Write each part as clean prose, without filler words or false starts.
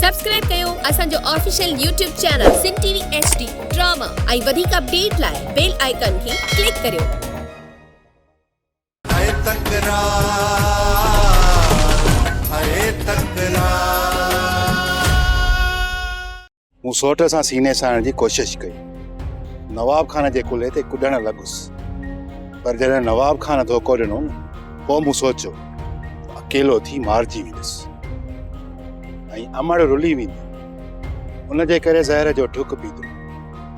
Subscribe कयो असांजो official YouTube channel सिन TV HD drama ऐं वधीक अपडेट लाइ बेल आइकन खे क्लिक करियो। मूं सोट सां सीने सां जी कोशिश कई। नवाब खान जे कुल्हे ते कुॾण लॻुसि, पर जॾहिं नवाब खान धोखो ॾिनो न, पोइ मूं सोचियो अकेलो थी मारिजी वेंदुसि ऐं अमड़ रुली वेंदी। उन जे करे ज़हर जो ढुक पीतो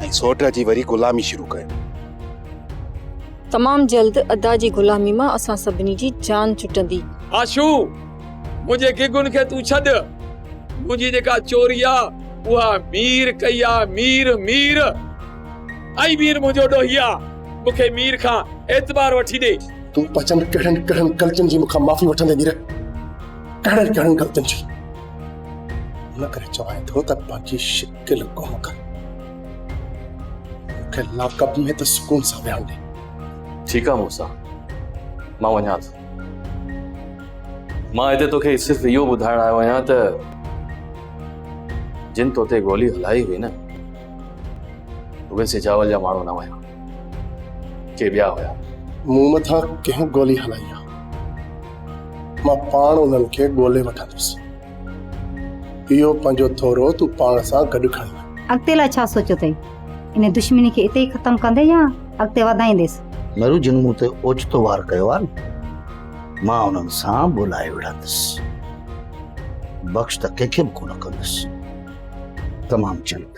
ऐं सोट जी वरी गुलामी शुरू कई। तमाम जल्द अदा जी गुलामी मां असां सभिनी जी जान छुटंदी। आशू मुझे गिगुन खे तू छॾ, मुंहिंजी जेका चोरी आ उहा मीर कई आ। मीर मीर आई मीर मुंहिंजो ॾोहिया, मूंखे मीर खां एतबार वठी ॾे। तू पचंद कहिड़नि कहिड़नि ग़लतियुनि जी मूंखां माफ़ी वठंदे नीर, कहिड़नि कहिड़नि ग़लतियुनि जी। न करे चवां थो त पंहिंजी शिकिल कोन कर, मूंखे लाकअप में त सुकून सां विहार ॾे। ठीकु आहे मूंसां, मां वञा थो। मां हिते तोखे सिर्फ़ इहो ॿुधाइण आयो आहियां त जिन तोते गोली हलाई हुई न, उहे सिजावल जा माण्हू न हुया, के ॿिया हुया। मूं मथां कंहिं गोली हलाई आहे, मां पाण उन्हनि खे ॻोल्हे वठंदुसि। इहो पंहिंजो थोरो तूं पाण सां गॾु खणी वञ। अॻिते लाइ छा सोचियो अथई? इन दुश्मनी खे इते ई ख़तम कंदे या अॻिते वधाईंदेसि? मरू जिन मूं ते ओचितो वार कयो आहे, मां उन्हनि सां ॿोलाए विढ़ंदुसि। बख़्श त कंहिंखे बि कोन कंदुसि। तमामु जल्द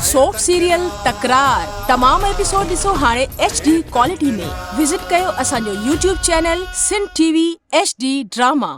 सोप सीरियल तकरार तमाम एपिसोड ॾिसो हाणे HD क्वालिटी में। विजिट कयो असांजो YouTube चैनल सिन टीवी HD ड्रामा।